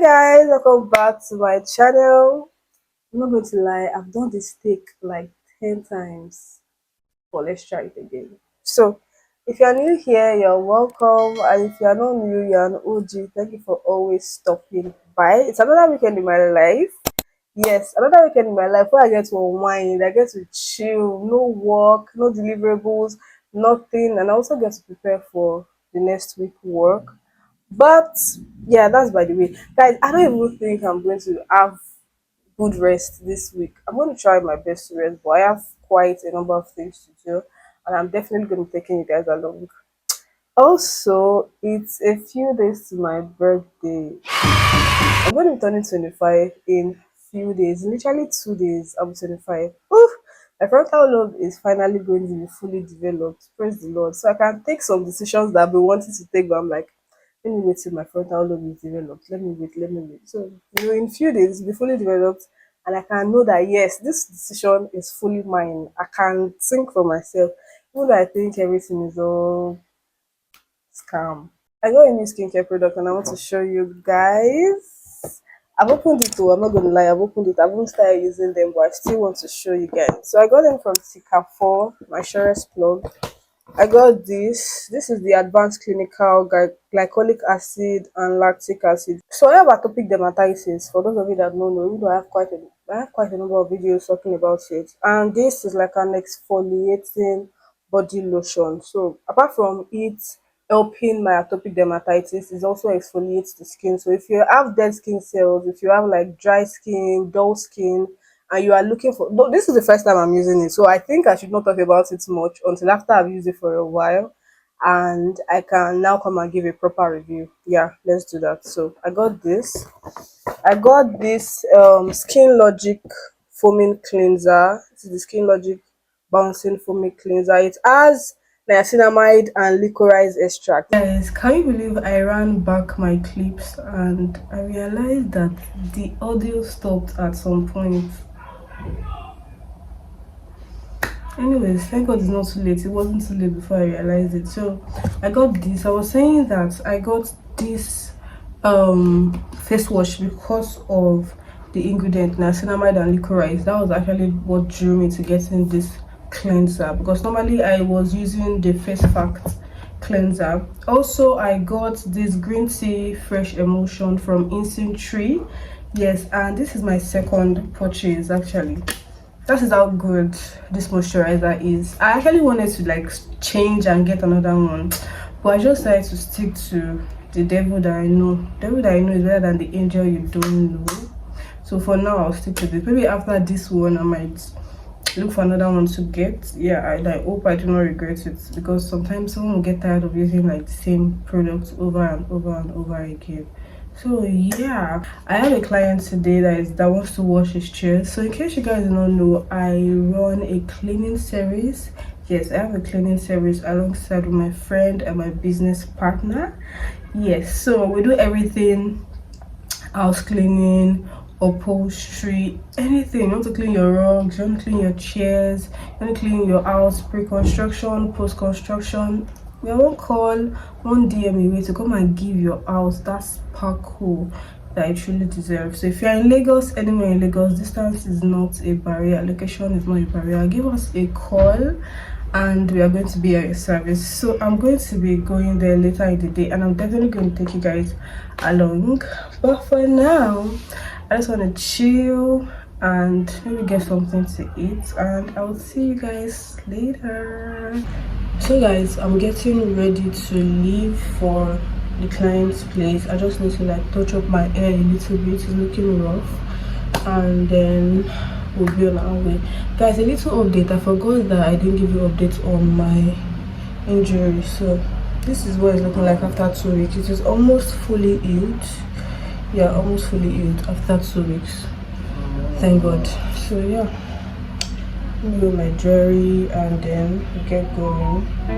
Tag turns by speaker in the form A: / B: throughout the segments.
A: Guys, welcome back to my channel. I'm not going to lie, I've done this take like 10 times, but let's try it again. So if you're new here, you're welcome, and if you're not new, you're an OG. Thank you for always stopping by. It's another weekend in my life. Yes, another weekend in my life where I get to unwind, I get to chill, no work, no deliverables, nothing, and I also get to prepare for the next week work. But yeah, that's by the way. Guys, I don't even think I'm going to have good rest this week. I'm going to try my best to rest, but I have quite a number of things to do, and I'm definitely going to be taking you guys along. Also, it's a few days to my birthday. I'm going to be turning 25 in few days. Literally 2 days, I'll be 25. Oof, my frontal lobe is finally going to be fully developed. Praise the Lord. So I can take some decisions that I've been wanting to take, but I'm like, let me wait till my frontal lobe is developed. Let me wait. So, in few days, it'll be fully developed, and I can know that yes, this decision is fully mine. I can think for myself. Even though I think everything is all scam. I got a new skincare product and I want to show you guys. I've opened it too, I'm not gonna lie, I've opened it. I haven't started using them, but I still want to show you guys. So I got them from Tika 4, my surest plug. I got this. This is the advanced clinical glycolic acid and lactic acid. So I have atopic dermatitis. For those of you that don't know, even though I have quite a number of videos talking about it. And this is like an exfoliating body lotion. So apart from it helping my atopic dermatitis, it also exfoliates the skin. So if you have dead skin cells, if you have like dry skin, dull skin, and you are looking for, though this is the first time I'm using it, so I think I should not talk about it much until after I've used it for a while and I can now come and give a proper review. Yeah, let's do that. So I got this Skin Logic foaming cleanser. This is the Skin Logic bouncing foaming cleanser. It has niacinamide and licorice extract. Guys, can you believe I ran back my clips and I realized that the audio stopped at some point? Anyways, thank God it's not too late. It wasn't too late before I realized it. So I got this. I was saying that I got this face wash because of the ingredient niacinamide and licorice. That was actually what drew me to getting this cleanser, because normally I was using the Face Fact cleanser. Also, I got this green tea fresh emulsion from Instant Tree. Yes, and this is my second purchase actually. That is how good this moisturizer is. I actually wanted to like change and get another one, but I just decided to stick to the devil that I know. Devil that I know is better than the angel you don't know. So for now, I'll stick to this. Maybe after this one, I might look for another one to get. Yeah, I hope I do not regret it, because sometimes someone will get tired of using like the same products over and over and over again. So yeah, I have a client today that wants to wash his chairs. So in case you guys do not know, I run a cleaning service. Yes, I have a cleaning service alongside with my friend and my business partner. Yes, so we do everything: house cleaning, upholstery, anything. You want to clean your rugs, you want to clean your chairs, you want to clean your house, pre-construction, post-construction. We are one call, one DM away to come and give your house that sparkle that it truly deserves. So if you're in Lagos, anywhere in Lagos, distance is not a barrier, location is not a barrier. Give us a call and we are going to be at your service. So I'm going to be going there later in the day, and I'm definitely going to take you guys along. But for now, I just want to chill and maybe get something to eat, and I'll see you guys later. So guys, I'm getting ready to leave for the client's place. I just need to like touch up my hair a little bit. It's looking rough, and then we'll be on our way. Guys, a little update. I forgot that I didn't give you updates on my injury. So this is what it's looking like after 2 weeks. It is almost fully healed. Yeah, almost fully healed after 2 weeks. Thank God. So yeah, with my jewelry and then get going.
B: I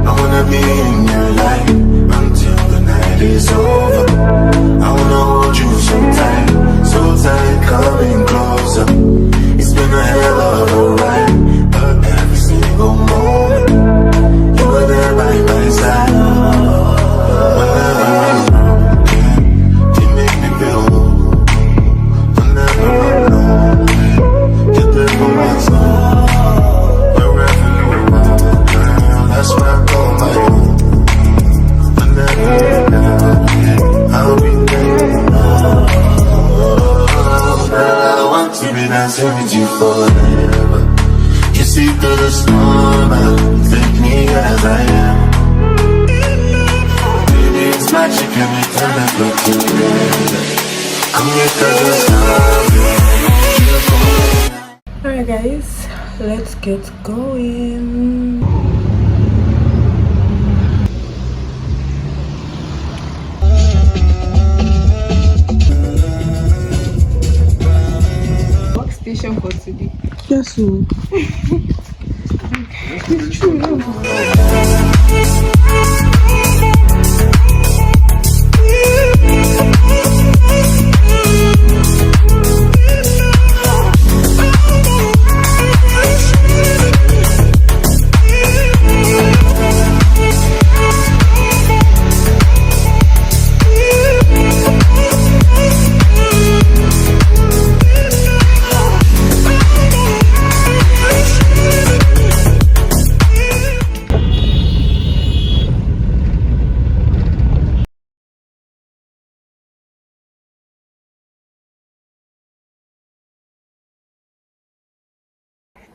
B: wanna be in your life until the night is over. I wanna hold you so tight, coming closer. It's been a hell of a ride, but every single moment you were there by my side. Whenever I'm wrong, give me I'm your cause of
A: Alright guys, let's get going.
C: Workstation for today.
A: Yes, so. It's true.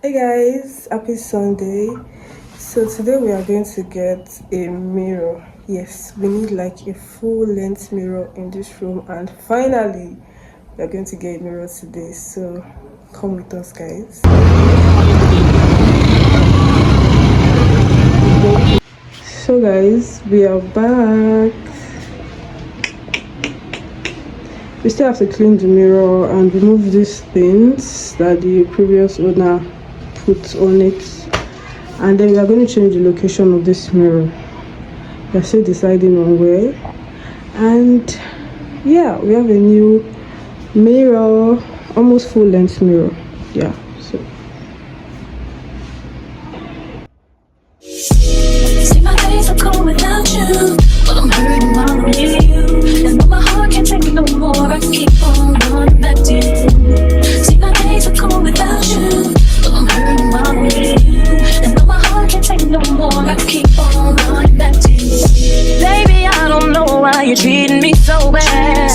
A: Hey guys, happy Sunday. So today we are going to get a mirror. Yes, we need like a full length mirror in this room, and finally we are going to get a mirror today. So come with us guys. So guys, we are back. We still have to clean the mirror and remove these things that the previous owner put on it, and then we are going to change the location of this mirror. We are still deciding on where, and yeah, we have a new mirror, almost full length mirror. Yeah, so
D: see my days are cold without you, but I'm hurting while I'm near you, and though my heart can't take no more, I keep on running back to you. See my days are cold without you, but I'm hurting while I'm near you, and though my heart can't take no more, I keep on running back to you. Baby, I don't know why you're treating me so bad.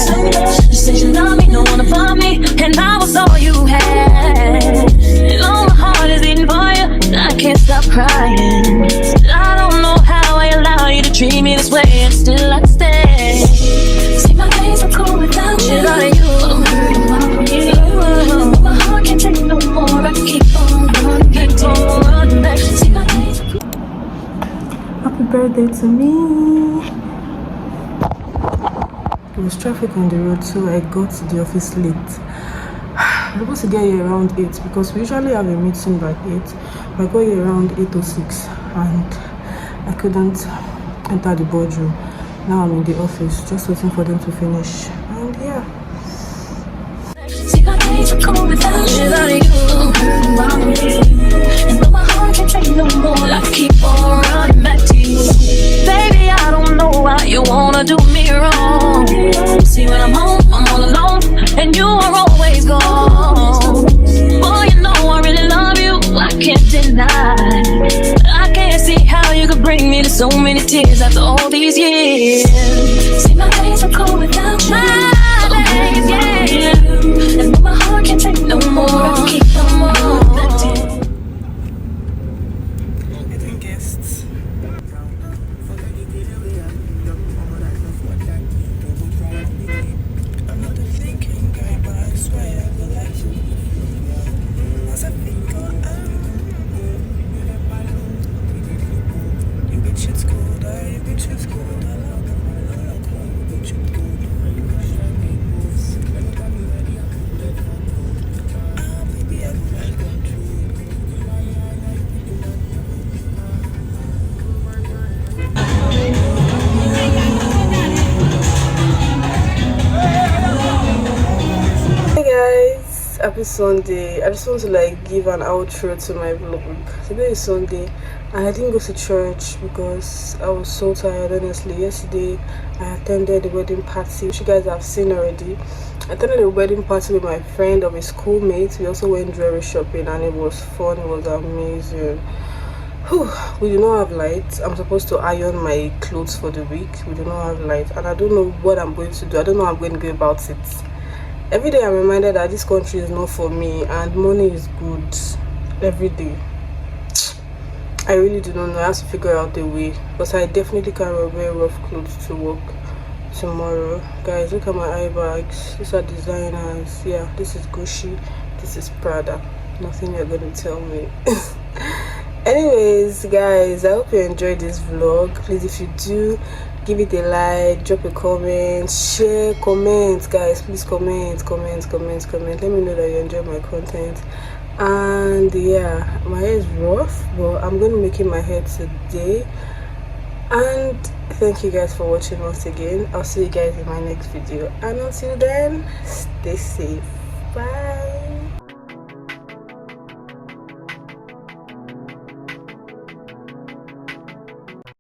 D: You said you love me, no one above me, and I was all you had. And all my heart is beating for you, I can't stop crying. I don't know how I allow you to treat me this way, and still I stay. See my days are cold without you, but I'm hurting while I'm near you. And my heart can't take no more, I keep on running back to you. See my days are cold.
A: happy birthday to me. There was traffic on the road, so I got to the office late. I'm supposed to get here around 8 because we usually have a meeting by 8. But I got here around 8:06 and I couldn't enter the boardroom. Now I'm in the office just waiting for them to finish. And yeah.
D: See my days are cold without you, I'm hurting while I'm with you, and though my heart can't take no more, I keep on running back to you. Baby, I don't know why you wanna do me wrong. See when I'm home, I'm all alone, and you are always gone. Boy, you know I really love you, I can't deny. I can't see how you could bring me to so many tears after all these years. See my days are cold without you, yeah. And though my heart can't take no more, I keep on running back to you.
A: Guests. I'm not a thinking guy, but I swear I will like you. As I think you get shit cold, you get shit cold, you get shit cold. Baby, I will welcome to Hey guys, happy Sunday. I just want to like give an outro to my vlog. Today is Sunday and I didn't go to church because I was so tired. Honestly, yesterday I attended the wedding party, which you guys have seen already. I attended a wedding party with my friend of a schoolmate. We also went jewelry shopping and it was fun. It was amazing. Whew, we do not have light. I'm supposed to iron my clothes for the week. We do not have light and I don't know what I'm going to do. I don't know how I'm going to go about it. Every day I'm reminded that this country is not for me and money is good every day. I really do not know. I have to figure out a way because I definitely can't wear rough clothes to work. tomorrow. Guys, look at my eye bags. These are designers. Yeah, this is Gucci, this is Prada. Nothing you're gonna tell me. Anyways, guys, I hope you enjoyed this vlog. Please, if you do, give it a like, drop a comment, share, comment. Guys, please comment. Let me know that you enjoy my content. And yeah, my hair is rough, but I'm gonna make it my hair today. And thank you guys for watching once again. I'll see you guys in my next video, and until then, stay safe. Bye.